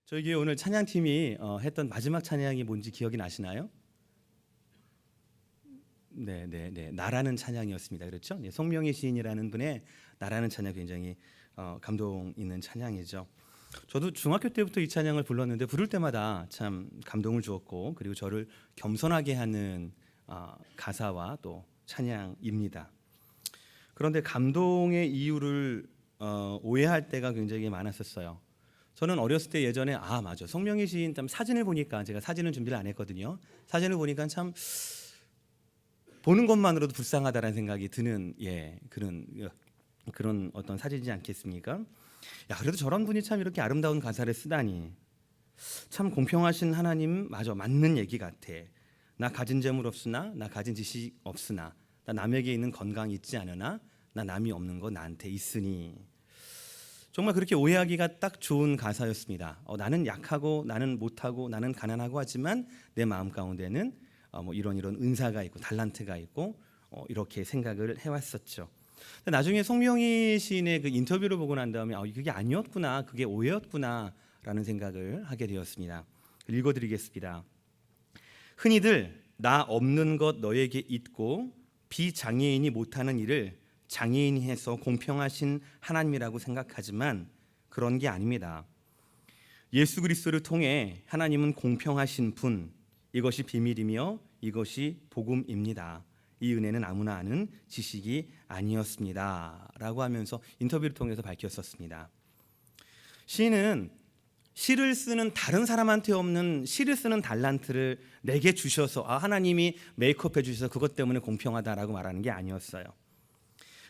저희 교회 오늘 찬양팀이 했던 마지막 찬양이 뭔지 기억이 나시나요? 네, 나라는 찬양이었습니다. 그렇죠? 네, 송명희 시인이라는 분의 나라는 찬양 굉장히 감동 있는 찬양이죠. 저도 중학교 때부터 이 찬양을 불렀는데 부를 때마다 참 감동을 주었고, 그리고 저를 겸손하게 하는 가사와 또 찬양입니다. 그런데 감동의 이유를 오해할 때가 굉장히 많았었어요. 저는 어렸을 때 예전에 맞아, 송명희 시인 참 사진을 보니까, 제가 사진은 준비를 안 했거든요. 사진을 보니까 참 보는 것만으로도 불쌍하다라는 생각이 드는 그런 어떤 사진이지 않겠습니까? 그래도 저런 분이 참 이렇게 아름다운 가사를 쓰다니, 참 공평하신 하나님, 맞는 얘기 같아. 나 가진 재물 없으나, 나 가진 지식 없으나, 나 남에게 있는 건강 있지 않으나, 나 남이 없는 거 나한테 있으니. 정말 그렇게 오해하기가 딱 좋은 가사였습니다. 나는 약하고, 나는 못하고, 나는 가난하고 하지만 내 마음 가운데는 이런 은사가 있고 달란트가 있고 이렇게 생각을 해왔었죠. 나중에 송명희 시인의 그 인터뷰를 보고 난 다음에 그게 아니었구나, 그게 오해였구나라는 생각을 하게 되었습니다. 읽어드리겠습니다. 흔히들 나 없는 것 너에게 있고 비장애인이 못하는 일을 장애인이 해서 공평하신 하나님이라고 생각하지만 그런 게 아닙니다. 예수 그리스도를 통해 하나님은 공평하신 분, 이것이 비밀이며 이것이 복음입니다. 이 은혜는 아무나 아는 지식이 아니었습니다 라고 하면서 인터뷰를 통해서 밝혔었습니다. 시인은 시를 쓰는 다른 사람한테 없는 시를 쓰는 달란트를 내게 주셔서 하나님이 메이크업 해주셔서 그것 때문에 공평하다라고 말하는 게 아니었어요.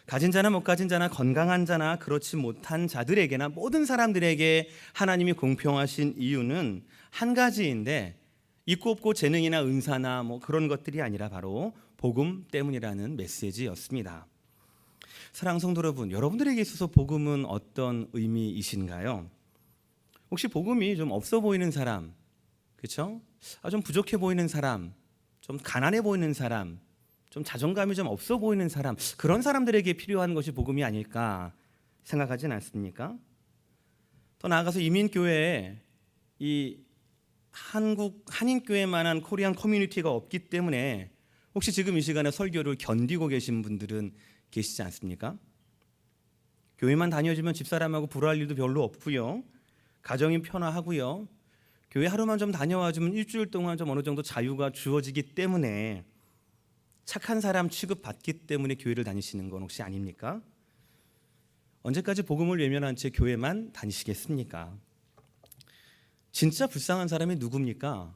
가진 자나 못 가진 자나 건강한 자나 그렇지 못한 자들에게나 모든 사람들에게 하나님이 공평하신 이유는 한 가지인데, 있고 없고 재능이나 은사나 그런 것들이 아니라 바로 복음 때문이라는 메시지였습니다. 사랑하는 성도 여러분, 여러분들에게 있어서 복음은 어떤 의미이신가요? 혹시 복음이 좀 없어 보이는 사람, 그렇죠? 좀 부족해 보이는 사람, 좀 가난해 보이는 사람, 좀 자존감이 좀 없어 보이는 사람, 그런 사람들에게 필요한 것이 복음이 아닐까 생각하진 않습니까? 더 나아가서 이민교회에 이 한국 한인교회만한 코리안 커뮤니티가 없기 때문에 혹시 지금 이 시간에 설교를 견디고 계신 분들은 계시지 않습니까? 교회만 다녀주면 집사람하고 불화할 일도 별로 없고요, 가정이 편화하고요, 교회 하루만 좀 다녀와주면 일주일 동안 좀 어느 정도 자유가 주어지기 때문에 착한 사람 취급받기 때문에 교회를 다니시는 건 혹시 아닙니까? 언제까지 복음을 외면한 채 교회만 다니시겠습니까? 진짜 불쌍한 사람이 누굽니까?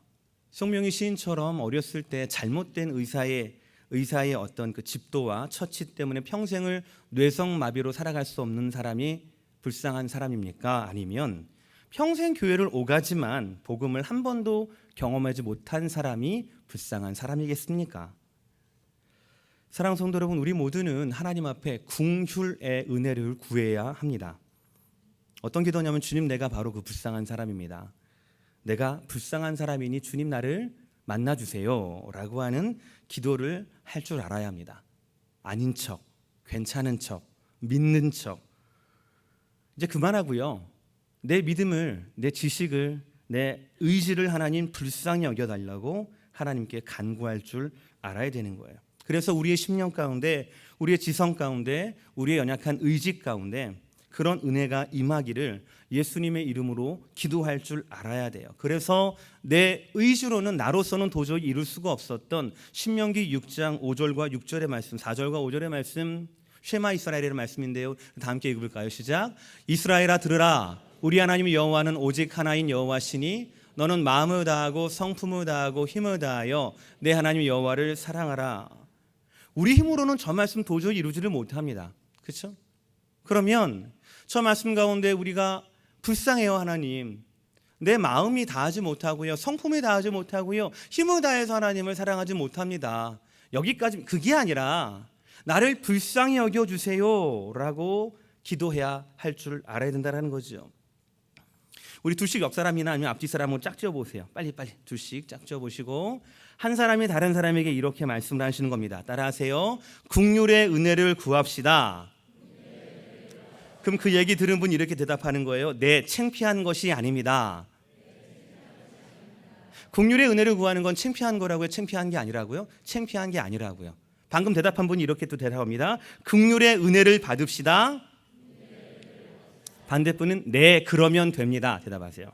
송명희 시인처럼 어렸을 때 잘못된 의사의 어떤 그 집도와 처치 때문에 평생을 뇌성마비로 살아갈 수 없는 사람이 불쌍한 사람입니까? 아니면 평생 교회를 오가지만 복음을 한 번도 경험하지 못한 사람이 불쌍한 사람이겠습니까? 사랑하는 성도 여러분, 우리 모두는 하나님 앞에 궁휼의 은혜를 구해야 합니다. 어떤 기도냐면, 주님, 내가 바로 그 불쌍한 사람입니다. 내가 불쌍한 사람이니 주님 나를 만나주세요 라고 하는 기도를 할 줄 알아야 합니다. 아닌 척, 괜찮은 척, 믿는 척 이제 그만하고요, 내 믿음을, 내 지식을, 내 의지를 하나님 불쌍히 여겨달라고 하나님께 간구할 줄 알아야 되는 거예요. 그래서 우리의 심령 가운데, 우리의 지성 가운데, 우리의 연약한 의지 가운데 그런 은혜가 임하기를 예수님의 이름으로 기도할 줄 알아야 돼요. 그래서 내 의지로는, 나로서는 도저히 이룰 수가 없었던 신명기 6장 5절과 6절의 말씀, 4절과 5절의 말씀, 쉐마 이스라엘의 말씀인데요, 다 함께 읽어볼까요? 시작. 이스라엘아 들으라, 우리 하나님 여호와는 오직 하나인 여호와시니 너는 마음을 다하고 성품을 다하고 힘을 다하여 내 하나님 여호와를 사랑하라. 우리 힘으로는 저 말씀 도저히 이루지를 못합니다. 그렇죠? 그러면 저 말씀 가운데 우리가 불쌍해요, 하나님, 내 마음이 다하지 못하고요, 성품이 다하지 못하고요, 힘을 다해서 하나님을 사랑하지 못합니다. 여기까지, 그게 아니라 나를 불쌍히 여겨주세요 라고 기도해야 할 줄 알아야 된다는 거죠. 우리 둘씩 옆 사람이나 아니면 앞뒤 사람을 짝 지어보세요. 빨리 둘씩 짝 지어보시고 한 사람이 다른 사람에게 이렇게 말씀을 하시는 겁니다. 따라하세요. 긍휼의 은혜를 구합시다. 그럼 그 얘기 들은 분이 이렇게 대답하는 거예요. 네, 창피한 것이 아닙니다. 국률의 은혜를 구하는 건 창피한 거라고요? 창피한 게 아니라고요? 창피한 게 아니라고요. 방금 대답한 분이 이렇게 또 대답합니다. 국률의 은혜를 받읍시다. 반대분은 네, 그러면 됩니다. 대답하세요.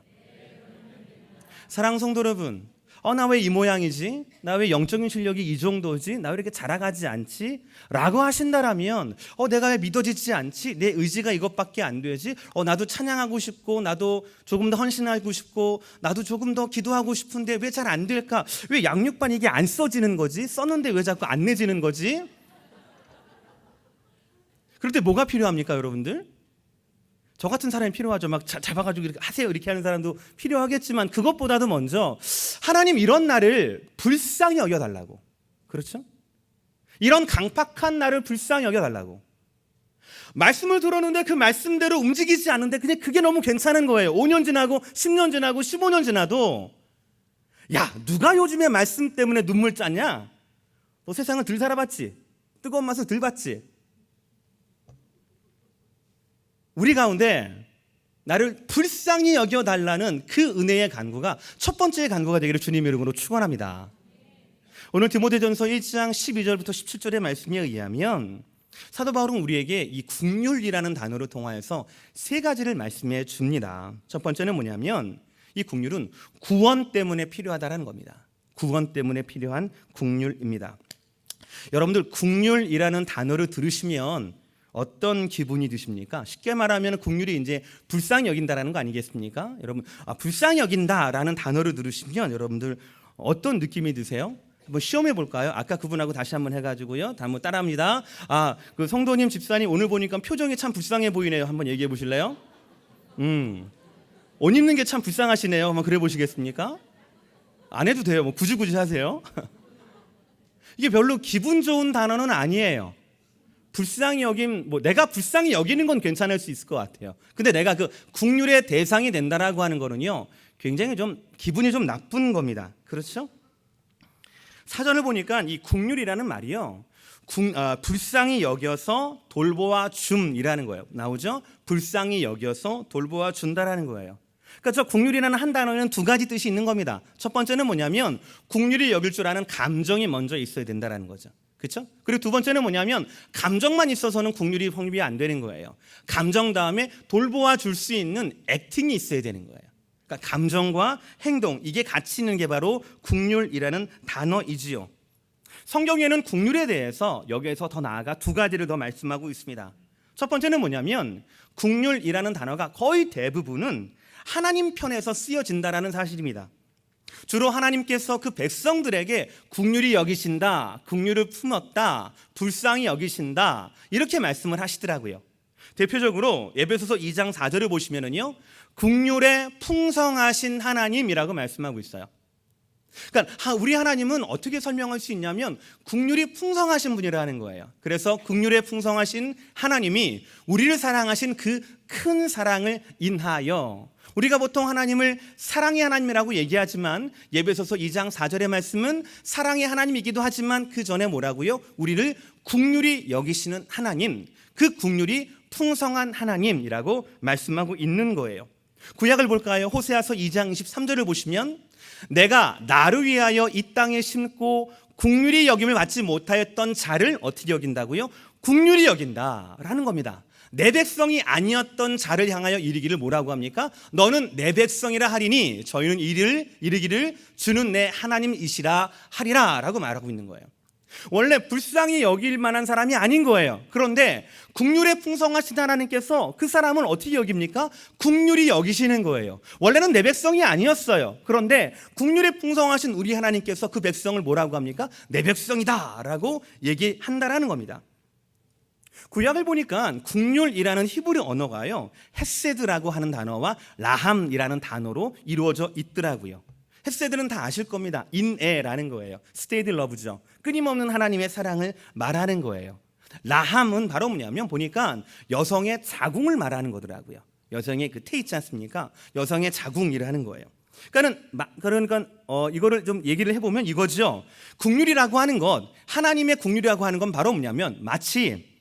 사랑하는 성도 여러분, 나 왜 이 모양이지? 나 왜 영적인 실력이 이 정도지? 나 왜 이렇게 자라가지 않지? 라고 하신다라면 내가 왜 믿어지지 않지? 내 의지가 이것밖에 안 되지? 나도 찬양하고 싶고, 나도 조금 더 헌신하고 싶고, 나도 조금 더 기도하고 싶은데 왜 잘 안 될까? 왜 양육반 이게 안 써지는 거지? 썼는데 왜 자꾸 안 내지는 거지? 그럴 때 뭐가 필요합니까, 여러분들? 저 같은 사람이 필요하죠. 막 잡아가지고 이렇게 하세요 이렇게 하는 사람도 필요하겠지만, 그것보다도 먼저 하나님 이런 나를 불쌍히 여겨달라고. 그렇죠? 이런 강팍한 나를 불쌍히 여겨달라고. 말씀을 들었는데 그 말씀대로 움직이지 않는데 그냥 그게 너무 괜찮은 거예요. 5년 지나고 10년 지나고 15년 지나도 야, 누가 요즘에 말씀 때문에 눈물 짰냐? 너 세상을 덜 살아봤지? 뜨거운 맛을 덜 봤지? 우리 가운데 나를 불쌍히 여겨달라는 그 은혜의 간구가 첫 번째 간구가 되기를 주님의 이름으로 축원합니다. 오늘 디모데전서 1장 12절부터 17절의 말씀에 의하면 사도 바울은 우리에게 이 국률이라는 단어를 통하여서 세 가지를 말씀해 줍니다. 첫 번째는 뭐냐면 이 국률은 구원 때문에 필요하다는 겁니다. 구원 때문에 필요한 국률입니다. 여러분들 국률이라는 단어를 들으시면 어떤 기분이 드십니까? 쉽게 말하면 국률이 이제 불쌍히 여긴다라는 거 아니겠습니까? 여러분, 불쌍히 여긴다라는 단어를 들으시면 여러분들 어떤 느낌이 드세요? 한번 시험해 볼까요? 아까 그분하고 다시 한번 해가지고요. 한번 따라합니다. 그 성도님, 집사님 오늘 보니까 표정이 참 불쌍해 보이네요. 한번 얘기해 보실래요? 옷 입는 게 참 불쌍하시네요. 한번 그래 보시겠습니까? 안 해도 돼요. 뭐 구지구지 하세요. 이게 별로 기분 좋은 단어는 아니에요. 불쌍히 여김, 내가 불쌍히 여기는 건 괜찮을 수 있을 것 같아요. 근데 내가 그 국률의 대상이 된다라고 하는 거는요, 굉장히 좀 기분이 좀 나쁜 겁니다. 그렇죠? 사전을 보니까 이 국률이라는 말이요, 불쌍히 여겨서 돌보아 줌이라는 거예요. 나오죠? 불쌍히 여겨서 돌보아 준다라는 거예요. 그러니까 저 국률이라는 한 단어에는 두 가지 뜻이 있는 겁니다. 첫 번째는 뭐냐면 국률이 여길 줄 아는 감정이 먼저 있어야 된다라는 거죠. 그렇죠? 그리고 두 번째는 뭐냐면 감정만 있어서는 국률이 성립이 안 되는 거예요. 감정 다음에 돌보아 줄 수 있는 액팅이 있어야 되는 거예요. 그러니까 감정과 행동, 이게 같이 있는 게 바로 국률이라는 단어이지요. 성경에는 국률에 대해서 여기에서 더 나아가 두 가지를 더 말씀하고 있습니다. 첫 번째는 뭐냐면 국률이라는 단어가 거의 대부분은 하나님 편에서 쓰여진다라는 사실입니다. 주로 하나님께서 그 백성들에게 국률이 여기신다, 국률을 품었다, 불쌍히 여기신다, 이렇게 말씀을 하시더라고요. 대표적으로 에베소서 2장 4절을 보시면은요, 국률에 풍성하신 하나님이라고 말씀하고 있어요. 그러니까 우리 하나님은 어떻게 설명할 수 있냐면 국률이 풍성하신 분이라는 거예요. 그래서 국률에 풍성하신 하나님이 우리를 사랑하신 그 큰 사랑을 인하여, 우리가 보통 하나님을 사랑의 하나님이라고 얘기하지만 에베소서 2장 4절의 말씀은 사랑의 하나님이기도 하지만 그 전에 뭐라고요? 우리를 국률이 여기시는 하나님, 그 국률이 풍성한 하나님이라고 말씀하고 있는 거예요. 구약을 볼까요? 호세아서 2장 23절을 보시면 내가 나를 위하여 이 땅에 심고 국률이 여김을 받지 못하였던 자를 어떻게 여긴다고요? 국률이 여긴다라는 겁니다. 내 백성이 아니었던 자를 향하여 이르기를 뭐라고 합니까? 너는 내 백성이라 하리니 저희는 이르기를 주는 내 하나님이시라 하리라 라고 말하고 있는 거예요. 원래 불쌍히 여길 만한 사람이 아닌 거예요. 그런데 국률에 풍성하신 하나님께서 그 사람을 어떻게 여깁니까? 국률이 여기시는 거예요. 원래는 내 백성이 아니었어요. 그런데 국률에 풍성하신 우리 하나님께서 그 백성을 뭐라고 합니까? 내 백성이다 라고 얘기한다라는 겁니다. 구약을 보니까 국률이라는 히브리 언어가요, 헤세드라고 하는 단어와 라함이라는 단어로 이루어져 있더라고요. 헤세드는 다 아실 겁니다. 인애라는 거예요. 스테이드 러브죠. 끊임없는 하나님의 사랑을 말하는 거예요. 라함은 바로 뭐냐면 보니까 여성의 자궁을 말하는 거더라고요. 여성의 그 태 있지 않습니까? 여성의 자궁이라는 거예요. 그러니까 이거를 좀 얘기를 해보면 이거죠. 국률이라고 하는 것, 하나님의 국률이라고 하는 건 바로 뭐냐면 마치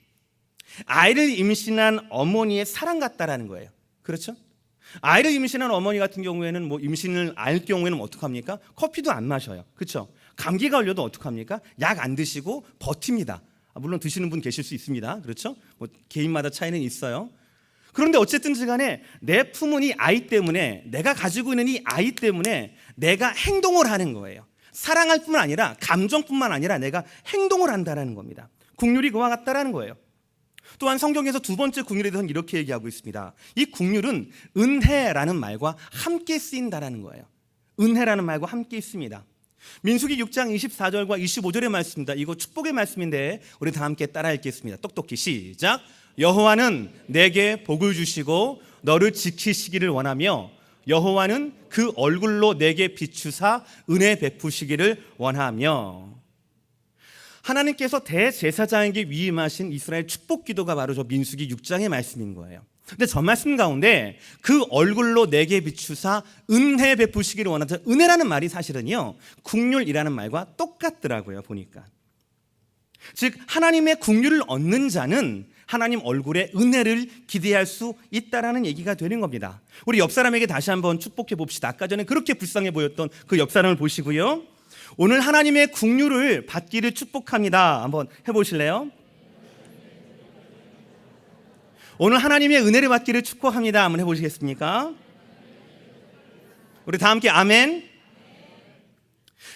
아이를 임신한 어머니의 사랑 같다라는 거예요. 그렇죠? 아이를 임신한 어머니 같은 경우에는 뭐 임신을 알 경우에는 어떡합니까? 커피도 안 마셔요. 그렇죠? 감기가 걸려도 어떡합니까? 약 안 드시고 버팁니다. 물론 드시는 분 계실 수 있습니다. 그렇죠? 뭐 개인마다 차이는 있어요. 그런데 어쨌든지 간에 내 품은 이 아이 때문에, 내가 가지고 있는 이 아이 때문에 내가 행동을 하는 거예요. 사랑할 뿐만 아니라, 감정뿐만 아니라 내가 행동을 한다는 겁니다. 국률이 그와 같다라는 거예요. 또한 성경에서 두 번째 국률에 대해서는 이렇게 얘기하고 있습니다. 이 국률은 은혜라는 말과 함께 쓰인다라는 거예요. 은혜라는 말과 함께 있습니다. 민수기 6장 24절과 25절의 말씀입니다. 이거 축복의 말씀인데 우리 다 함께 따라 읽겠습니다. 똑똑히 시작. 여호와는 내게 복을 주시고 너를 지키시기를 원하며 여호와는 그 얼굴로 내게 비추사 은혜 베푸시기를 원하며. 하나님께서 대제사장에게 위임하신 이스라엘 축복 기도가 바로 저 민수기 6장의 말씀인 거예요. 근데 저 말씀 가운데 그 얼굴로 내게 비추사 은혜 베푸시기를 원하자, 은혜라는 말이 사실은요 국률이라는 말과 똑같더라고요. 보니까 즉 하나님의 국률을 얻는 자는 하나님 얼굴에 은혜를 기대할 수 있다라는 얘기가 되는 겁니다. 우리 옆 사람에게 다시 한번 축복해 봅시다. 아까 전에 그렇게 불쌍해 보였던 그 옆 사람을 보시고요, 오늘 하나님의 국률을 받기를 축복합니다. 한번 해보실래요? 오늘 하나님의 은혜를 받기를 축복합니다. 한번 해보시겠습니까? 우리 다 함께 아멘.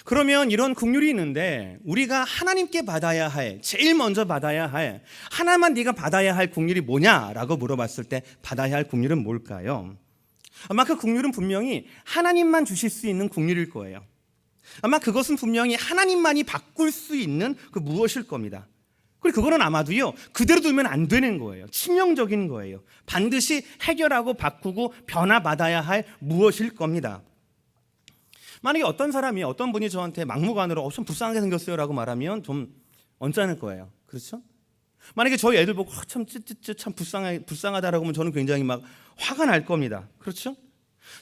그러면 이런 국률이 있는데 우리가 하나님께 받아야 할, 제일 먼저 받아야 할, 하나만 네가 받아야 할 국률이 뭐냐라고 물어봤을 때 받아야 할 국률은 뭘까요? 아마 그 국률은 분명히 하나님만 주실 수 있는 국률일 거예요. 아마 그것은 분명히 하나님만이 바꿀 수 있는 그 무엇일 겁니다. 그리고 그거는 아마도요 그대로 두면 안 되는 거예요. 치명적인 거예요. 반드시 해결하고 바꾸고 변화받아야 할 무엇일 겁니다. 만약에 어떤 사람이, 어떤 분이 저한테 막무가내로 좀 불쌍하게 생겼어요 라고 말하면 좀 언짢을 거예요. 그렇죠? 만약에 저희 애들 보고 참 불쌍하다라고 하면 저는 굉장히 막 화가 날 겁니다. 그렇죠?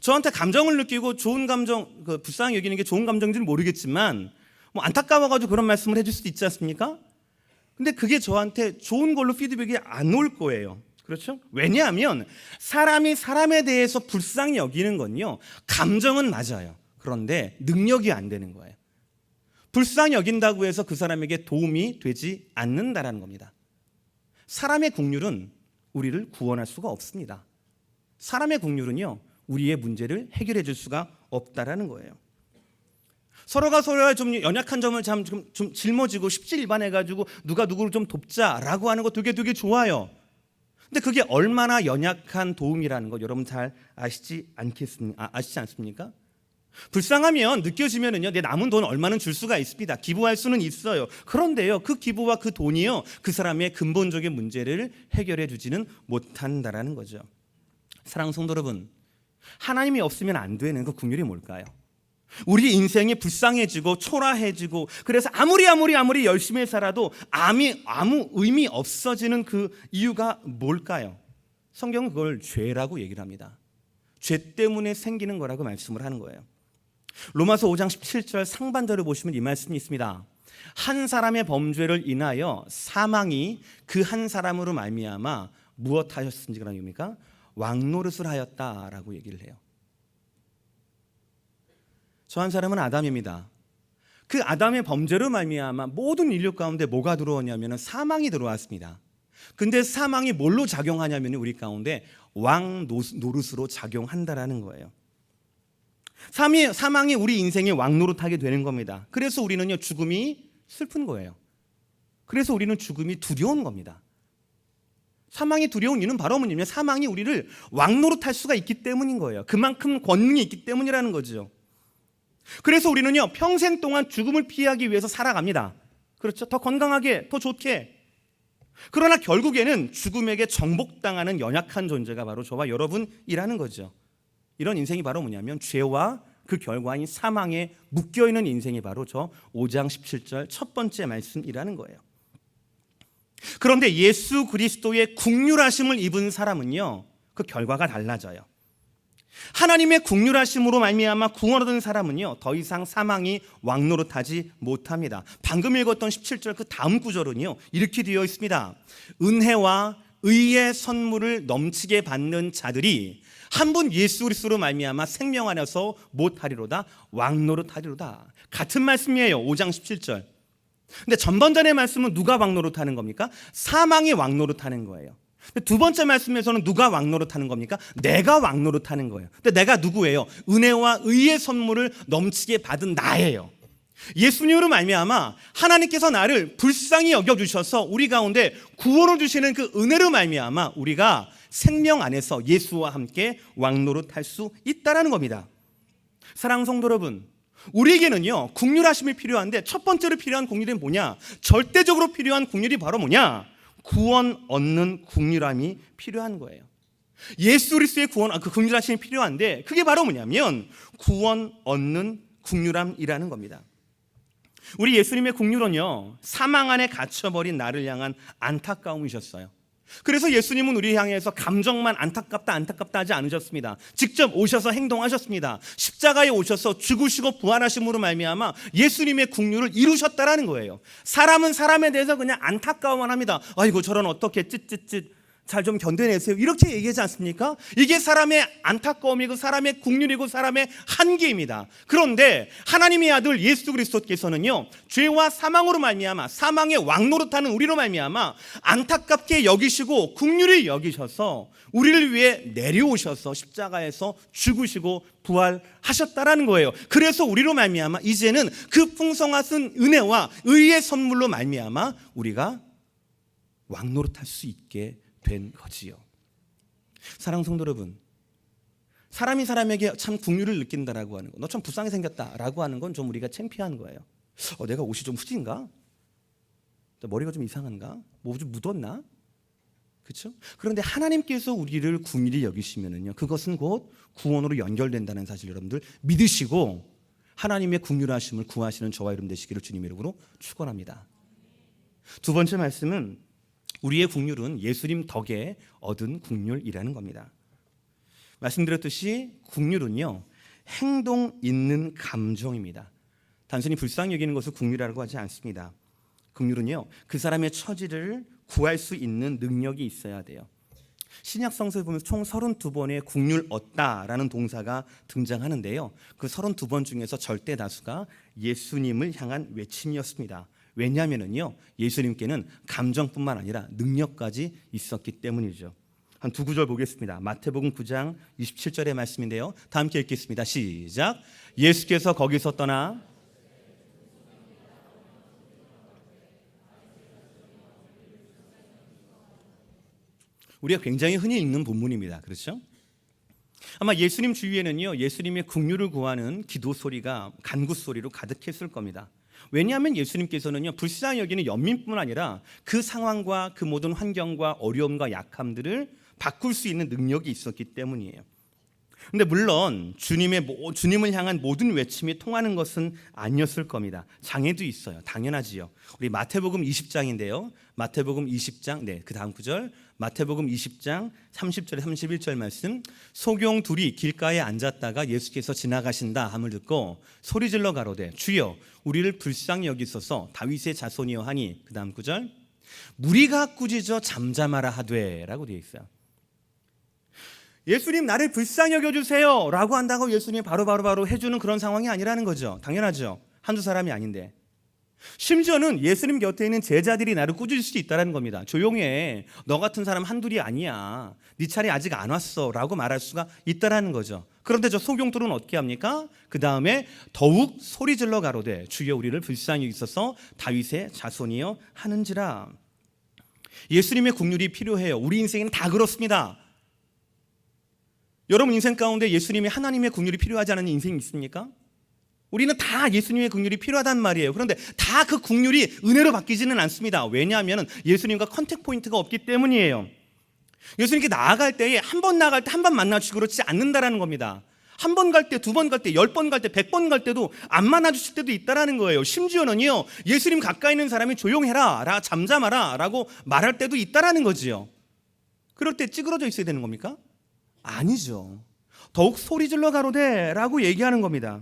저한테 감정을 느끼고 좋은 감정, 불쌍히 여기는 게 좋은 감정인지는 모르겠지만 뭐 안타까워가지고 그런 말씀을 해줄 수도 있지 않습니까? 근데 그게 저한테 좋은 걸로 피드백이 안 올 거예요. 그렇죠? 왜냐하면 사람이 사람에 대해서 불쌍히 여기는 건요 감정은 맞아요. 그런데 능력이 안 되는 거예요. 불쌍히 여긴다고 해서 그 사람에게 도움이 되지 않는다라는 겁니다. 사람의 국률은 우리를 구원할 수가 없습니다. 사람의 국률은요 우리의 문제를 해결해 줄 수가 없다라는 거예요. 서로가 서로의 좀 연약한 점을 좀 짊어지고 십시일반해가지고 누가 누구를 좀 돕자라고 하는 거 되게 좋아요. 근데 그게 얼마나 연약한 도움이라는 거 여러분 잘 아시지 않습니까? 불쌍하면 느껴지면은요 내 남은 돈 얼마는 줄 수가 있습니다. 기부할 수는 있어요. 그런데요 그 기부와 그 돈이요 그 사람의 근본적인 문제를 해결해 주지는 못한다라는 거죠. 사랑하는 성도 여러분, 하나님이 없으면 안 되는 그 국률이 뭘까요? 우리 인생이 불쌍해지고 초라해지고 그래서 아무리 열심히 살아도 아무 의미 없어지는 그 이유가 뭘까요? 성경은 그걸 죄라고 얘기를 합니다. 죄 때문에 생기는 거라고 말씀을 하는 거예요. 로마서 5장 17절 상반절을 보시면 이 말씀이 있습니다. 한 사람의 범죄를 인하여 사망이 그 한 사람으로 말미암아 무엇하였습니까? 입니까? 왕노릇을 하였다라고 얘기를 해요. 저 한 사람은 아담입니다. 그 아담의 범죄로 말미암아 모든 인류 가운데 뭐가 들어오냐면 사망이 들어왔습니다. 근데 사망이 뭘로 작용하냐면 우리 가운데 왕노릇으로 작용한다라는 거예요. 사망이 우리 인생에 왕노릇하게 되는 겁니다. 그래서 우리는요 죽음이 슬픈 거예요. 그래서 우리는 죽음이 두려운 겁니다. 사망이 두려운 이유는 바로 뭐냐면 사망이 우리를 왕노릇할 수가 있기 때문인 거예요. 그만큼 권능이 있기 때문이라는 거죠. 그래서 우리는요 평생 동안 죽음을 피하기 위해서 살아갑니다. 그렇죠? 더 건강하게, 더 좋게. 그러나 결국에는 죽음에게 정복당하는 연약한 존재가 바로 저와 여러분이라는 거죠. 이런 인생이 바로 뭐냐면 죄와 그 결과인 사망에 묶여있는 인생이 바로 저 5장 17절 첫 번째 말씀이라는 거예요. 그런데 예수 그리스도의 긍휼하심을 입은 사람은요 그 결과가 달라져요. 하나님의 긍휼하심으로 말미암아 구원 얻은 사람은요 더 이상 사망이 왕노릇하지 못합니다. 방금 읽었던 17절 그 다음 구절은요 이렇게 되어 있습니다. 은혜와 의의 선물을 넘치게 받는 자들이 한 분 예수 그리스도로 말미암아 생명 안에서 못하리로다 왕노릇하리로다. 같은 말씀이에요. 5장 17절. 근데 전번전의 말씀은 누가 왕노릇하는 겁니까? 사망이 왕노릇하는 거예요. 두 번째 말씀에서는 누가 왕노릇하는 겁니까? 내가 왕노릇하는 거예요. 근데 내가 누구예요? 은혜와 의의 선물을 넘치게 받은 나예요. 예수님으로 말미암아 하나님께서 나를 불쌍히 여겨주셔서 우리 가운데 구원을 주시는 그 은혜로 말미암아 우리가 생명 안에서 예수와 함께 왕노릇할 수 있다는 겁니다. 사랑하는 성도 여러분, 우리에게는요 국률하심이 필요한데 첫 번째로 필요한 국률이 뭐냐? 절대적으로 필요한 국률이 바로 뭐냐? 구원 얻는 국률함이 필요한 거예요. 예수 그리스도의 구원, 그 국률하심이 필요한데 그게 바로 뭐냐면 구원 얻는 국률함이라는 겁니다. 우리 예수님의 국률은요 사망 안에 갇혀버린 나를 향한 안타까움이셨어요. 그래서 예수님은 우리 향해서 감정만 안타깝다 하지 않으셨습니다. 직접 오셔서 행동하셨습니다. 십자가에 오셔서 죽으시고 부활하심으로 말미암아 예수님의 국률을 이루셨다라는 거예요. 사람은 사람에 대해서 그냥 안타까워만 합니다. 아이고 저런 어떻게 쯧쯧쯧 잘 좀 견뎌내세요 이렇게 얘기하지 않습니까? 이게 사람의 안타까움이고 사람의 국률이고 사람의 한계입니다. 그런데 하나님의 아들 예수 그리스도께서는요 죄와 사망으로 말미암아 사망의 왕노릇하는 우리로 말미암아 안타깝게 여기시고 국률을 여기셔서 우리를 위해 내려오셔서 십자가에서 죽으시고 부활하셨다라는 거예요. 그래서 우리로 말미암아 이제는 그 풍성하신 은혜와 의의 선물로 말미암아 우리가 왕노릇할 수 있게 된 거지요. 사랑하는 성도 여러분, 사람이 사람에게 참 국률을 느낀다라고 하는 거, 너 참 불쌍히 생겼다라고 하는 건 좀 우리가 창피한 거예요. 내가 옷이 좀 후진가? 머리가 좀 이상한가? 뭐 좀 묻었나? 그렇죠? 그런데 하나님께서 우리를 국률이 여기시면은요, 그것은 곧 구원으로 연결된다는 사실 여러분들 믿으시고 하나님의 국률하심을 구하시는 저와 여러분 되시기를 주님 이름으로 축원합니다. 두 번째 말씀은 우리의 국률은 예수님 덕에 얻은 국률이라는 겁니다. 말씀드렸듯이 국률은요 행동 있는 감정입니다. 단순히 불쌍히 여기는 것을 국률이라고 하지 않습니다. 국률은요 그 사람의 처지를 구할 수 있는 능력이 있어야 돼요. 신약 성서에 보면 총 32번의 국률 얻다라는 동사가 등장하는데요. 그 32번 중에서 절대 다수가 예수님을 향한 외침이었습니다. 왜냐하면요 예수님께는 감정뿐만 아니라 능력까지 있었기 때문이죠. 한 두 구절 보겠습니다. 마태복음 9장 27절의 말씀인데요. 다 함께 읽겠습니다. 시작. 예수께서 거기서 떠나 우리가 굉장히 흔히 읽는 본문입니다. 그렇죠? 아마 예수님 주위에는요 예수님의 국률을 구하는 기도 소리가 간구 소리로 가득했을 겁니다. 왜냐하면 예수님께서는요 불쌍히 여기는 연민뿐만 아니라 그 상황과 그 모든 환경과 어려움과 약함들을 바꿀 수 있는 능력이 있었기 때문이에요. 근데 물론 주님을 향한 모든 외침이 통하는 것은 아니었을 겁니다. 장애도 있어요. 당연하지요. 우리 마태복음 20장인데요. 마태복음 20장 그 다음 구절 마태복음 20장 30절에 31절 말씀. 소경 둘이 길가에 앉았다가 예수께서 지나가신다 함을 듣고 소리질러 가로되 주여 우리를 불쌍히 여기소서 다윗의 자손이여 하니 그 다음 구절 무리가 꾸짖어 잠잠하라 하되 라고 되어 있어요. 예수님 나를 불쌍히 여겨주세요 라고 한다고 예수님이 바로 해주는 그런 상황이 아니라는 거죠. 당연하죠. 한두 사람이 아닌데. 심지어는 예수님 곁에 있는 제자들이 나를 꾸짖을 수도 있다는 겁니다. 조용히 해. 너 같은 사람 한둘이 아니야. 네 차례 아직 안 왔어 라고 말할 수가 있다는 거죠. 그런데 저 소경들은 어떻게 합니까? 그 다음에 더욱 소리질러 가로되 주여 우리를 불쌍히 여기소서 다윗의 자손이여 하는지라. 예수님의 국률이 필요해요. 우리 인생은 다 그렇습니다. 여러분 인생 가운데 예수님이 하나님의 국률이 필요하지 않은 인생이 있습니까? 우리는 다 예수님의 국률이 필요하단 말이에요. 그런데 다 그 국률이 은혜로 바뀌지는 않습니다. 왜냐하면 예수님과 컨택 포인트가 없기 때문이에요. 예수님께 나아갈 때에 한 번 나아갈 때 한 번 만나주시고 그렇지 않는다라는 겁니다. 한 번 갈 때, 두 번 갈 때, 10번 갈 때, 100번 갈 때도 안 만나주실 때도 있다라는 거예요. 심지어는요 예수님 가까이 있는 사람이 조용해라, 잠잠하라 라고 말할 때도 있다라는 거지요. 그럴 때 찌그러져 있어야 되는 겁니까? 아니죠. 더욱 소리질러 가로되 라고 얘기하는 겁니다.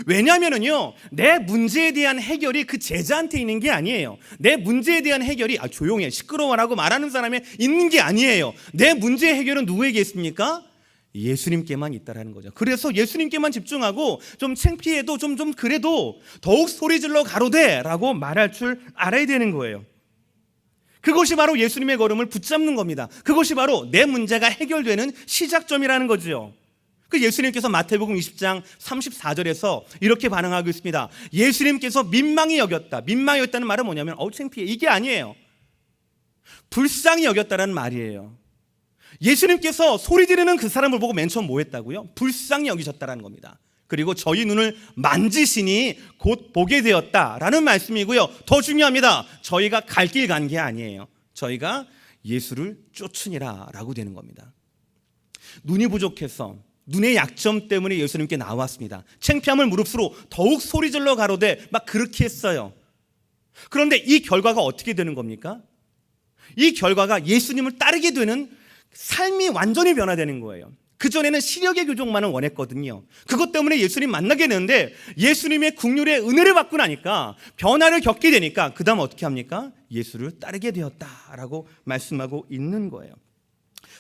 왜냐하면요 내 문제에 대한 해결이 그 제자한테 있는 게 아니에요. 내 문제에 대한 해결이 조용해 시끄러워라고 말하는 사람에 있는 게 아니에요. 내 문제의 해결은 누구에게 있습니까? 예수님께만 있다라는 거죠. 그래서 예수님께만 집중하고 좀 창피해도 좀 그래도 더욱 소리질러 가로되라고 말할 줄 알아야 되는 거예요. 그것이 바로 예수님의 걸음을 붙잡는 겁니다. 그것이 바로 내 문제가 해결되는 시작점이라는 거죠. 그 예수님께서 마태복음 20장 34절에서 이렇게 반응하고 있습니다. 예수님께서 민망히 여겼다. 민망히 여겼다는 말은 뭐냐면 창피해. 이게 아니에요. 불쌍히 여겼다라는 말이에요. 예수님께서 소리 지르는 그 사람을 보고 맨 처음 뭐 했다고요? 불쌍히 여기셨다라는 겁니다. 그리고 저희 눈을 만지시니 곧 보게 되었다라는 말씀이고요. 더 중요합니다. 저희가 갈 길 간 게 아니에요. 저희가 예수를 쫓으니라라고 되는 겁니다. 눈이 부족해서 눈의 약점 때문에 예수님께 나왔습니다. 창피함을 무릅쓰고 더욱 소리질러 가로되 막 그렇게 했어요. 그런데 이 결과가 어떻게 되는 겁니까? 이 결과가 예수님을 따르게 되는 삶이 완전히 변화되는 거예요. 그전에는 시력의 교정만을 원했거든요. 그것 때문에 예수님 만나게 되는데 예수님의 긍휼의 은혜를 받고 나니까 변화를 겪게 되니까 그 다음 어떻게 합니까? 예수를 따르게 되었다라고 말씀하고 있는 거예요.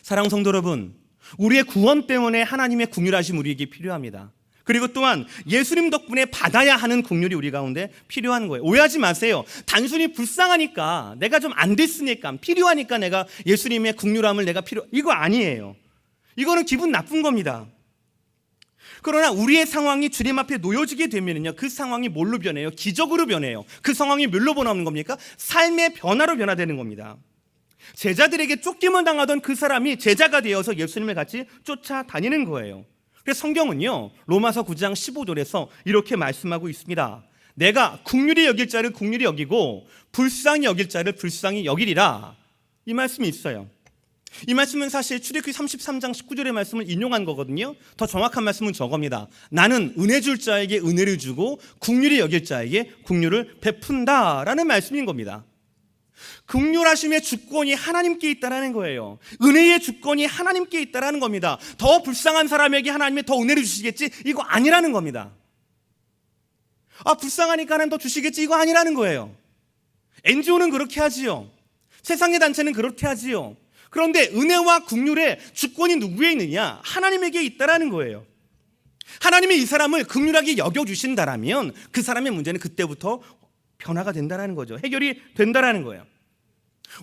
사랑하는 성도 여러분, 우리의 구원 때문에 하나님의 긍휼하심 우리에게 필요합니다. 그리고 또한 예수님 덕분에 받아야 하는 긍휼이 우리 가운데 필요한 거예요. 오해하지 마세요. 단순히 불쌍하니까 내가 좀 안 됐으니까 필요하니까 내가 예수님의 긍휼함을 이거 아니에요. 이거는 기분 나쁜 겁니다. 그러나 우리의 상황이 주님 앞에 놓여지게 되면요, 그 상황이 뭘로 변해요? 기적으로 변해요. 그 상황이 뭘로 변하는 겁니까? 삶의 변화로 변화되는 겁니다. 제자들에게 쫓김을 당하던 그 사람이 제자가 되어서 예수님을 같이 쫓아다니는 거예요. 그래서 성경은요, 로마서 9장 15절에서 이렇게 말씀하고 있습니다. 내가 긍휼히 여길 자를 긍휼히 여기고 불쌍히 여길 자를 불쌍히 여기리라. 이 말씀이 있어요. 이 말씀은 사실 출애굽기 33장 19절의 말씀을 인용한 거거든요. 더 정확한 말씀은 저겁니다. 나는 은혜 줄 자에게 은혜를 주고 긍휼히 여길 자에게 긍휼을 베푼다라는 말씀인 겁니다. 긍휼하심의 주권이 하나님께 있다라는 거예요. 은혜의 주권이 하나님께 있다라는 겁니다. 더 불쌍한 사람에게 하나님이 더 은혜를 주시겠지? 이거 아니라는 겁니다. 불쌍하니까 하나님 더 주시겠지? 이거 아니라는 거예요. NGO는 그렇게 하지요. 세상의 단체는 그렇게 하지요. 그런데 은혜와 긍휼의 주권이 누구에 있느냐? 하나님에게 있다라는 거예요. 하나님이 이 사람을 긍휼하게 여겨주신다라면 그 사람의 문제는 그때부터 변화가 된다라는 거죠. 해결이 된다라는 거예요.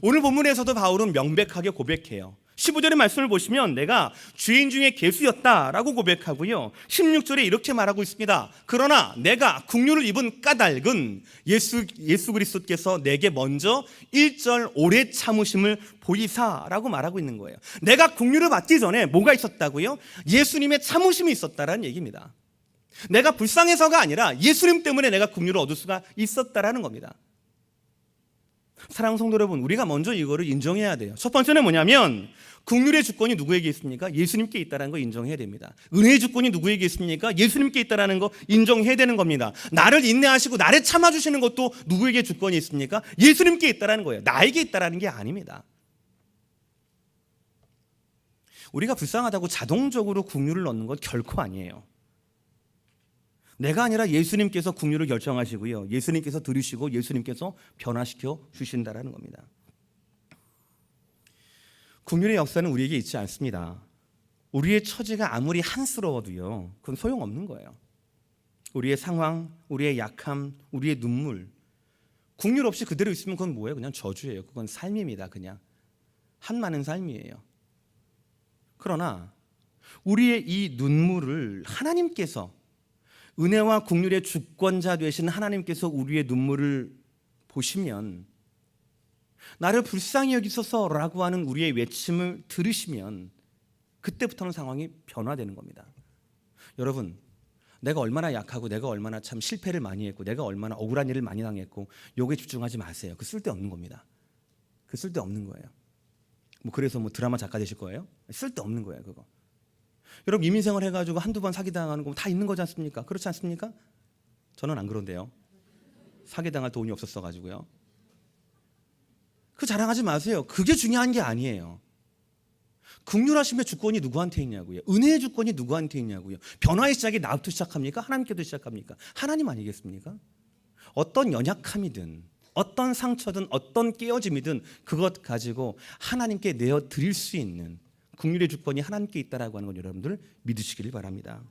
오늘 본문에서도 바울은 명백하게 고백해요. 15절의 말씀을 보시면 내가 죄인 중에 괴수였다라고 고백하고요. 16절에 이렇게 말하고 있습니다. 그러나 내가 긍휼을 입은 까닭은 예수 그리스도께서 내게 먼저 1절 오래 참으심을 보이사라고 말하고 있는 거예요. 내가 긍휼을 받기 전에 뭐가 있었다고요? 예수님의 참으심이 있었다라는 얘기입니다. 내가 불쌍해서가 아니라 예수님 때문에 내가 긍휼을 얻을 수가 있었다라는 겁니다. 사랑하는 성도 여러분, 우리가 먼저 이거를 인정해야 돼요. 첫 번째는 뭐냐면 긍휼의 주권이 누구에게 있습니까? 예수님께 있다는 거 인정해야 됩니다. 은혜의 주권이 누구에게 있습니까? 예수님께 있다는 거 인정해야 되는 겁니다. 나를 인내하시고 나를 참아주시는 것도 누구에게 주권이 있습니까? 예수님께 있다는 거예요. 나에게 있다는 게 아닙니다. 우리가 불쌍하다고 자동적으로 긍휼을 얻는 건 결코 아니에요. 내가 아니라 예수님께서 긍휼을 결정하시고요, 예수님께서 들으시고 예수님께서 변화시켜 주신다라는 겁니다. 긍휼의 역사는 우리에게 있지 않습니다. 우리의 처지가 아무리 한스러워도요, 그건 소용없는 거예요. 우리의 상황, 우리의 약함, 우리의 눈물, 긍휼 없이 그대로 있으면 그건 뭐예요? 그냥 저주예요. 그건 삶입니다. 그냥 한많은 삶이에요. 그러나 우리의 이 눈물을 하나님께서, 은혜와 긍휼의 주권자 되신 하나님께서 우리의 눈물을 보시면, 나를 불쌍히 여기소서라고 하는 우리의 외침을 들으시면 그때부터는 상황이 변화되는 겁니다. 여러분, 내가 얼마나 약하고 내가 얼마나 참 실패를 많이 했고 내가 얼마나 억울한 일을 많이 당했고 요거에 집중하지 마세요. 그 쓸데없는 겁니다. 그 쓸데없는 거예요. 그래서 드라마 작가 되실 거예요? 쓸데없는 거예요, 그거. 여러분, 이민생활 해가지고 한두 번 사기당하는 거 다 있는 거지 않습니까? 그렇지 않습니까? 저는 안 그런데요. 사기당할 돈이 없었어가지고요. 그 자랑하지 마세요. 그게 중요한 게 아니에요. 긍휼하심의 주권이 누구한테 있냐고요? 은혜의 주권이 누구한테 있냐고요? 변화의 시작이 나부터 시작합니까? 하나님께도 시작합니까? 하나님 아니겠습니까? 어떤 연약함이든 어떤 상처든 어떤 깨어짐이든 그것 가지고 하나님께 내어드릴 수 있는 국률의 주권이 하나님께 있다라고 하는 걸 여러분들 믿으시기를 바랍니다.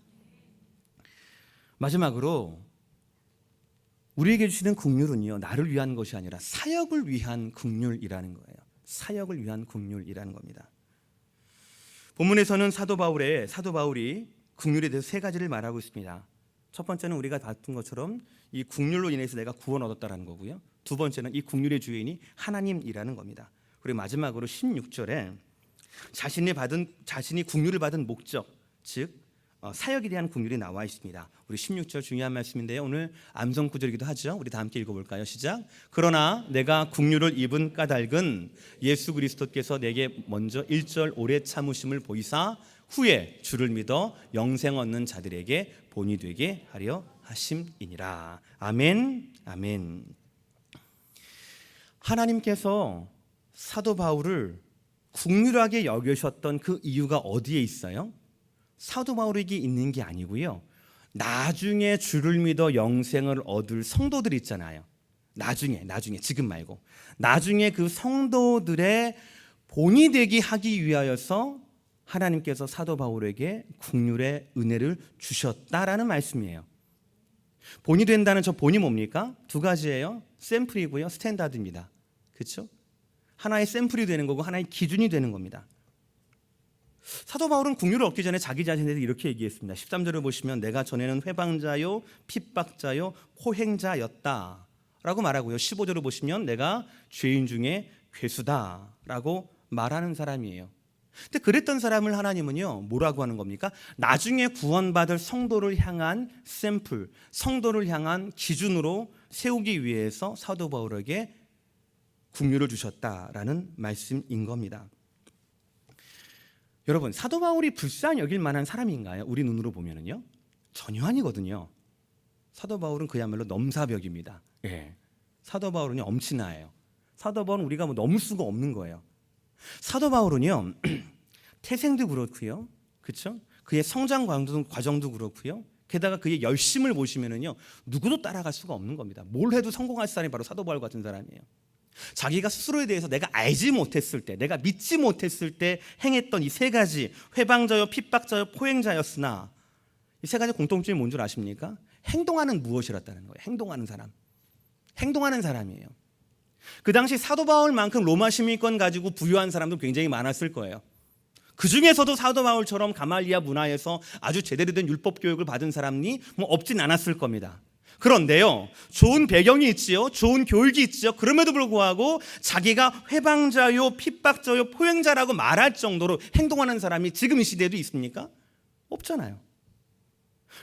마지막으로 우리에게 주시는 국률은요, 나를 위한 것이 아니라 사역을 위한 국률이라는 거예요. 사역을 위한 국률이라는 겁니다. 본문에서는 사도 바울이 국률에 대해서 세 가지를 말하고 있습니다. 첫 번째는 우리가 봤던 것처럼 이 국률로 인해서 내가 구원 얻었다라는 거고요. 두 번째는 이 국률의 주인이 하나님이라는 겁니다. 그리고 마지막으로 16절에 자신이 국률을 받은 목적, 즉 사역에 대한 국률이 나와 있습니다. 우리 16절 중요한 말씀인데요. 오늘 암송 구절이기도 하죠. 우리 다 함께 읽어볼까요? 시작. 그러나 내가 국률을 입은 까닭은 예수 그리스도께서 내게 먼저 1절 오래 참으심을 보이사 후에 주를 믿어 영생 얻는 자들에게 본이 되게 하려 하심이니라. 아멘. 아멘. 하나님께서 사도 바울을 국률하게 여기셨던 그 이유가 어디에 있어요? 사도 바울에게 있는 게 아니고요, 나중에 주를 믿어 영생을 얻을 성도들 있잖아요. 나중에 지금 말고 나중에 그 성도들의 본이 되게 하기 위하여서 하나님께서 사도 바울에게 국률의 은혜를 주셨다라는 말씀이에요. 본이 된다는 저 본이 뭡니까? 두 가지예요. 샘플이고요, 스탠다드입니다. 그렇죠? 하나의 샘플이 되는 거고 하나의 기준이 되는 겁니다. 사도 바울은 국률을 얻기 전에 자기 자신에 대해서 이렇게 얘기했습니다. 13절을 보시면 내가 전에는 회방자요 핍박자요 포행자였다 라고 말하고요. 15절을 보시면 내가 죄인 중에 괴수다 라고 말하는 사람이에요. 근데 그랬던 사람을 하나님은요, 뭐라고 하는 겁니까? 나중에 구원받을 성도를 향한 샘플, 성도를 향한 기준으로 세우기 위해서 사도 바울에게 국률을 주셨다라는 말씀인 겁니다. 여러분, 사도 바울이 불쌍히 여길 만한 사람인가요? 우리 눈으로 보면은요, 전혀 아니거든요. 사도 바울은 그야말로 넘사벽입니다. 예. 사도 바울은요, 엄친아예요. 사도 바울은 우리가 뭐 넘을 수가 없는 거예요. 사도 바울은요, 태생도 그렇고요, 그렇죠? 그의 성장 과정도 그렇고요, 게다가 그의 열심을 보시면은요, 누구도 따라갈 수가 없는 겁니다. 뭘 해도 성공할 사람이 바로 사도 바울 같은 사람이에요. 자기가 스스로에 대해서 내가 알지 못했을 때, 내가 믿지 못했을 때 행했던 이 세 가지, 회방자요, 핍박자요, 포행자였으나 이 세 가지 공통점이 뭔 줄 아십니까? 행동하는 무엇이었다는 거예요. 행동하는 사람이에요. 그 당시 사도 바울만큼 로마 시민권 가지고 부유한 사람도 굉장히 많았을 거예요. 그 중에서도 사도 바울처럼 가말리아 문화에서 아주 제대로 된 율법 교육을 받은 사람이 뭐 없진 않았을 겁니다. 그런데요, 좋은 배경이 있지요, 좋은 교육이 있지요. 그럼에도 불구하고 자기가 회방자요, 핍박자요, 포행자라고 말할 정도로 행동하는 사람이 지금 이 시대에도 있습니까? 없잖아요.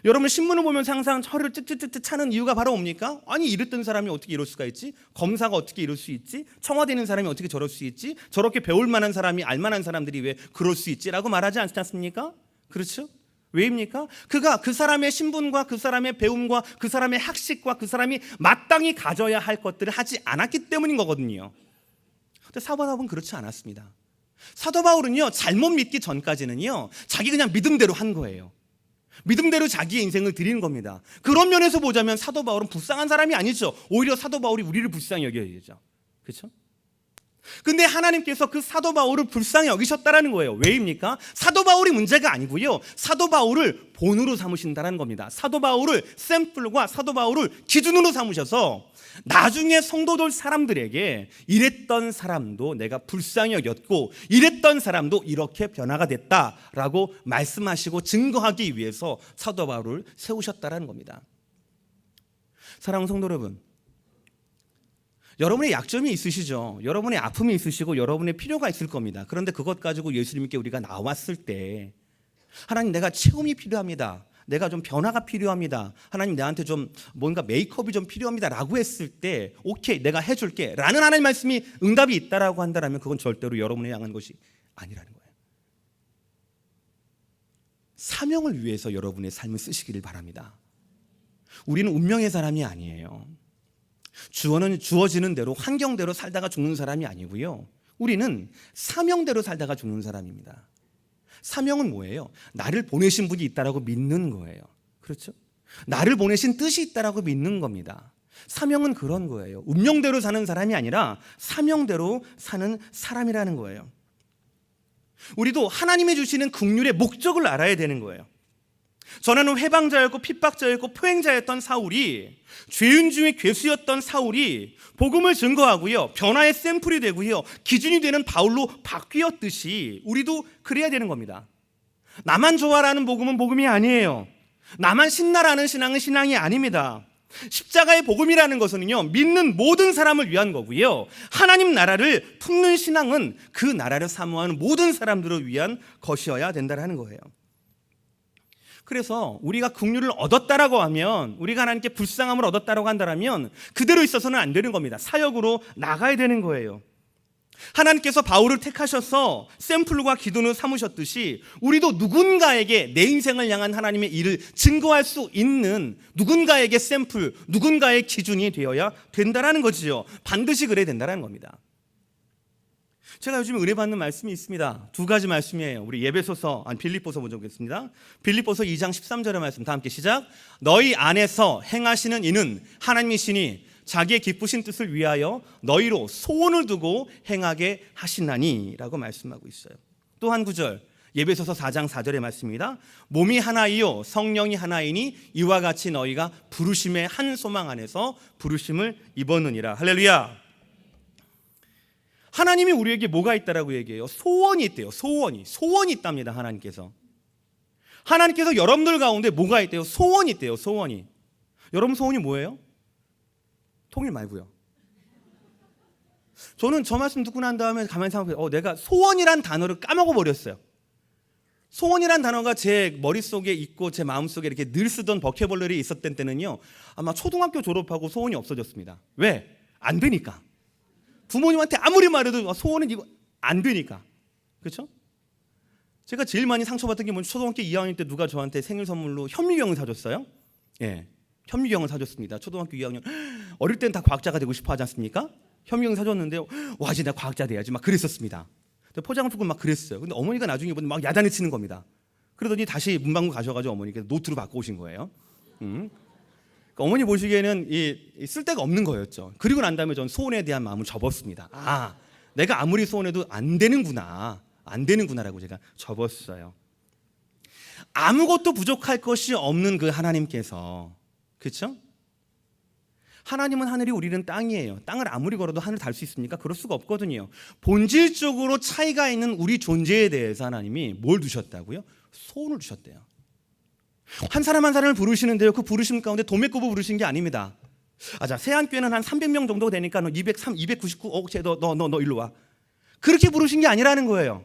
여러분 신문을 보면서 항상 혀를 쯧쯧쯧 차는 이유가 바로 뭡니까? 아니, 이랬던 사람이 어떻게 이럴 수가 있지? 검사가 어떻게 이럴 수 있지? 청와대 있는 사람이 어떻게 저럴 수 있지? 저렇게 배울 만한 사람이, 알만한 사람들이 왜 그럴 수 있지? 라고 말하지 않지 않습니까? 그렇죠? 왜입니까? 그가 그 사람의 신분과 그 사람의 배움과 그 사람의 학식과 그 사람이 마땅히 가져야 할 것들을 하지 않았기 때문인 거거든요. 근데 사도 바울은 그렇지 않았습니다. 사도 바울은요, 잘못 믿기 전까지는요, 자기 그냥 믿음대로 한 거예요. 믿음대로 자기의 인생을 드리는 겁니다. 그런 면에서 보자면 사도 바울은 불쌍한 사람이 아니죠. 오히려 사도 바울이 우리를 불쌍히 여겨야죠. 그렇죠? 근데 하나님께서 그 사도 바울을 불쌍히 여기셨다라는 거예요. 왜입니까? 사도 바울이 문제가 아니고요, 사도 바울을 본으로 삼으신다는 겁니다. 사도 바울을 샘플과 사도 바울을 기준으로 삼으셔서 나중에 성도들 사람들에게 이랬던 사람도 내가 불쌍히 여겼고 이랬던 사람도 이렇게 변화가 됐다라고 말씀하시고 증거하기 위해서 사도 바울을 세우셨다라는 겁니다. 사랑하는 성도 여러분, 여러분의 약점이 있으시죠. 여러분의 아픔이 있으시고 여러분의 필요가 있을 겁니다. 그런데 그것 가지고 예수님께 우리가 나왔을 때, 하나님, 내가 체험이 필요합니다, 내가 좀 변화가 필요합니다, 하나님 나한테 좀 뭔가 메이크업이 좀 필요합니다 라고 했을 때, 오케이, 내가 해줄게 라는 하나님 말씀이 응답이 있다라고 한다면 그건 절대로 여러분을 향한 것이 아니라는 거예요. 사명을 위해서 여러분의 삶을 쓰시기를 바랍니다. 우리는 운명의 사람이 아니에요. 주어지는 대로, 환경대로 살다가 죽는 사람이 아니고요, 우리는 사명대로 살다가 죽는 사람입니다. 사명은 뭐예요? 나를 보내신 분이 있다라고 믿는 거예요. 그렇죠? 나를 보내신 뜻이 있다라고 믿는 겁니다. 사명은 그런 거예요. 운명대로 사는 사람이 아니라 사명대로 사는 사람이라는 거예요. 우리도 하나님이 주시는 긍휼의 목적을 알아야 되는 거예요. 전에는 회방자였고 핍박자였고 포행자였던 사울이, 죄인 중에 괴수였던 사울이 복음을 증거하고요, 변화의 샘플이 되고요, 기준이 되는 바울로 바뀌었듯이 우리도 그래야 되는 겁니다. 나만 좋아라는 복음은 복음이 아니에요. 나만 신나라는 신앙은 신앙이 아닙니다. 십자가의 복음이라는 것은요, 믿는 모든 사람을 위한 거고요, 하나님 나라를 품는 신앙은 그 나라를 사모하는 모든 사람들을 위한 것이어야 된다는 거예요. 그래서 우리가 긍휼을 얻었다라고 하면, 우리가 하나님께 불쌍함을 얻었다라고 한다면 그대로 있어서는 안 되는 겁니다. 사역으로 나가야 되는 거예요. 하나님께서 바울을 택하셔서 샘플과 기둥을 삼으셨듯이 우리도 누군가에게 내 인생을 향한 하나님의 일을 증거할 수 있는 누군가에게 샘플, 누군가의 기준이 되어야 된다는 거지요. 반드시 그래야 된다는 겁니다. 제가 요즘 은혜 받는 말씀이 있습니다. 두 가지 말씀이에요. 우리 빌립보서 먼저 보겠습니다. 빌립보서 2장 13절의 말씀 다 함께 시작. 너희 안에서 행하시는 이는 하나님이시니 자기의 기쁘신 뜻을 위하여 너희로 소원을 두고 행하게 하시나니 라고 말씀하고 있어요. 또 한 구절, 에베소서 4장 4절의 말씀입니다. 몸이 하나이요 성령이 하나이니 이와 같이 너희가 부르심의 한 소망 안에서 부르심을 입었느니라. 할렐루야. 하나님이 우리에게 뭐가 있다라고 얘기해요? 소원이 있대요. 소원이 있답니다. 하나님께서 여러분들 가운데 뭐가 있대요? 소원이 있대요. 소원이. 여러분 소원이 뭐예요? 통일 말고요. 저는 저 말씀 듣고 난 다음에 가만히 생각해요. 내가 소원이란 단어를 까먹어 버렸어요. 소원이란 단어가 제 머릿속에 있고 제 마음속에 이렇게 늘 쓰던 버케벌러리 있었던 때는요, 아마 초등학교 졸업하고 소원이 없어졌습니다. 왜? 안 되니까. 부모님한테 아무리 말해도 소원은 이거 안 되니까. 그렇죠? 제가 제일 많이 상처받은 게 뭐냐면 초등학교 2학년 때 누가 저한테 생일 선물로 현미경을 사줬어요. 예, 현미경을 사줬습니다. 초등학교 2학년. 어릴 땐 다 과학자가 되고 싶어 하지 않습니까? 현미경 사줬는데 와 이제 나 과학자 돼야지 막 그랬었습니다. 포장을 풀고 막 그랬어요. 근데 어머니가 나중에 보면 막 야단을 치는 겁니다. 그러더니 다시 문방구 가셔가지고 어머니께서 노트로 바꿔오신 거예요. 그러니까 어머니 보시기에는 쓸데가 없는 거였죠. 그리고 난 다음에 전 소원에 대한 마음을 접었습니다. 내가 아무리 소원해도 안 되는구나라고 제가 접었어요. 아무것도 부족할 것이 없는 그 하나님께서, 그렇죠? 하나님은 하늘이, 우리는 땅이에요. 땅을 아무리 걸어도 하늘 달 수 있습니까? 그럴 수가 없거든요. 본질적으로 차이가 있는 우리 존재에 대해서 하나님이 뭘 두셨다고요? 소원을 주셨대요. 한 사람 한 사람을 부르시는데요, 그 부르심 가운데 도매급을 부르신 게 아닙니다. 자, 세안교회는 한 300명 정도 되니까 너 299, 너 일로 와. 그렇게 부르신 게 아니라는 거예요.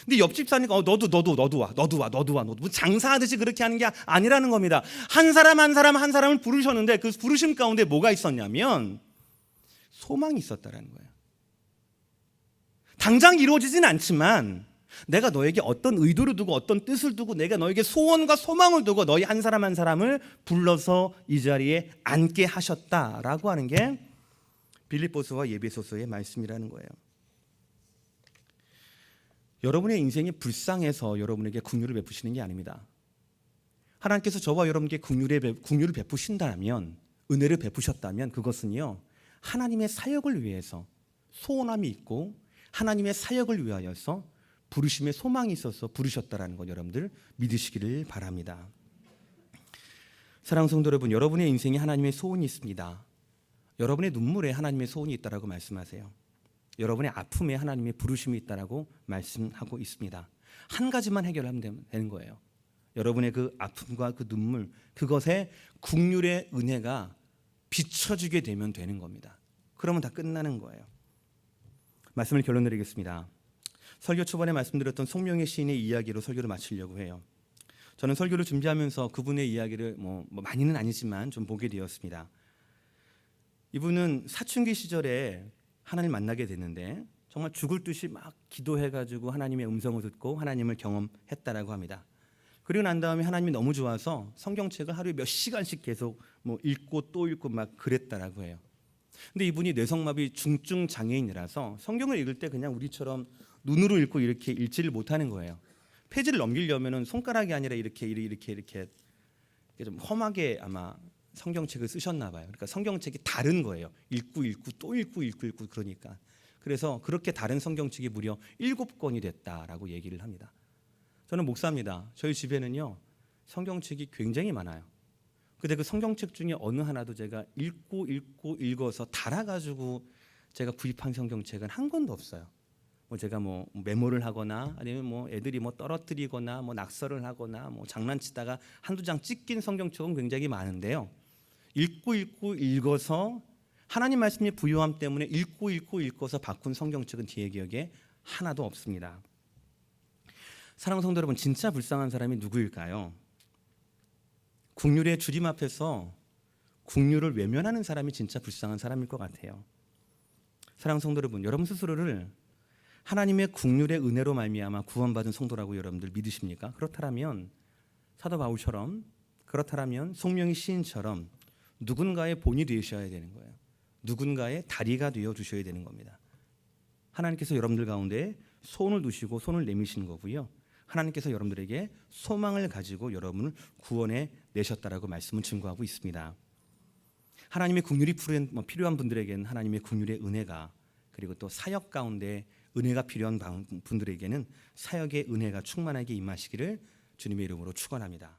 근데 옆집 사니까 너도 와. 뭐 장사하듯이 그렇게 하는 게 아니라는 겁니다. 한 사람 한 사람을 부르셨는데 그 부르심 가운데 뭐가 있었냐면 소망이 있었다라는 거예요. 당장 이루어지진 않지만 내가 너에게 어떤 의도를 두고 어떤 뜻을 두고 내가 너에게 소원과 소망을 두고 너희 한 사람 한 사람을 불러서 이 자리에 앉게 하셨다라고 하는 게 빌립보서와 에베소서의 말씀이라는 거예요. 여러분의 인생이 불쌍해서 여러분에게 긍휼을 베푸시는 게 아닙니다. 하나님께서 저와 여러분께 긍휼을 베푸신다면, 은혜를 베푸셨다면 그것은요, 하나님의 사역을 위해서 소원함이 있고 하나님의 사역을 위하여서 부르심의 소망이 있어서 부르셨다라는 것 여러분들 믿으시기를 바랍니다. 사랑하는 성도 여러분, 여러분의 인생에 하나님의 소원이 있습니다. 여러분의 눈물에 하나님의 소원이 있다라고 말씀하세요. 여러분의 아픔에 하나님의 부르심이 있다라고 말씀하고 있습니다. 한 가지만 해결하면 되는 거예요. 여러분의 그 아픔과 그 눈물, 그것에 긍휼의 은혜가 비춰지게 되면 되는 겁니다. 그러면 다 끝나는 거예요. 말씀을 결론 드리겠습니다. 설교 초반에 말씀드렸던 송명의 시인의 이야기로 설교를 마치려고 해요. 저는 설교를 준비하면서 그분의 이야기를 뭐 많이는 아니지만 좀 보게 되었습니다. 이분은 사춘기 시절에 하나님을 만나게 됐는데 정말 죽을 듯이 막 기도해가지고 하나님의 음성을 듣고 하나님을 경험했다라고 합니다. 그리고 난 다음에 하나님이 너무 좋아서 성경책을 하루에 몇 시간씩 계속 읽고 또 읽고 막 그랬다라고 해요. 근데 이분이 뇌성마비 중증 장애인이라서 성경을 읽을 때 그냥 우리처럼 눈으로 읽고 이렇게 읽지를 못하는 거예요. 페이지를 넘기려면은 손가락이 아니라 이렇게 좀 험하게 아마 성경책을 쓰셨나 봐요. 그러니까 성경책이 다른 거예요. 읽고 또 읽고 그러니까. 그래서 그렇게 다른 성경책이 무려 7권이 됐다라고 얘기를 합니다. 저는 목사입니다. 저희 집에는요 성경책이 굉장히 많아요. 근데 그 성경책 중에 어느 하나도 제가 읽어서 달아가지고 제가 구입한 성경책은 한 권도 없어요. 뭐 제가 뭐 메모를 하거나 아니면 뭐 애들이 뭐 떨어뜨리거나 뭐 낙서를 하거나 뭐 장난치다가 한두 장 찢긴 성경책은 굉장히 많은데요. 읽어서 하나님 말씀의 부요함 때문에 읽어서 바꾼 성경책은 제 기억에 하나도 없습니다. 사랑하는 성도 여러분, 진짜 불쌍한 사람이 누구일까요? 국률의 주님 앞에서 국률을 외면하는 사람이 진짜 불쌍한 사람일 것 같아요. 사랑하는 성도 여러분, 여러분 스스로를 하나님의 국률의 은혜로 말미암아 구원받은 성도라고 여러분들 믿으십니까? 그렇다면 사도 바울처럼, 그렇다면 송명희 시인처럼 누군가의 본이 되셔야 되는 거예요. 누군가의 다리가 되어 주셔야 되는 겁니다. 하나님께서 여러분들 가운데 손을 두시고 손을 내미시는 거고요. 하나님께서 여러분들에게 소망을 가지고 여러분을 구원해 내셨다라고 말씀은 증거하고 있습니다. 하나님의 국률이 필요한 분들에게는 하나님의 국률의 은혜가, 그리고 또 사역 가운데 은혜가 필요한 분들에게는 사역의 은혜가 충만하게 임하시기를 주님의 이름으로 축원합니다.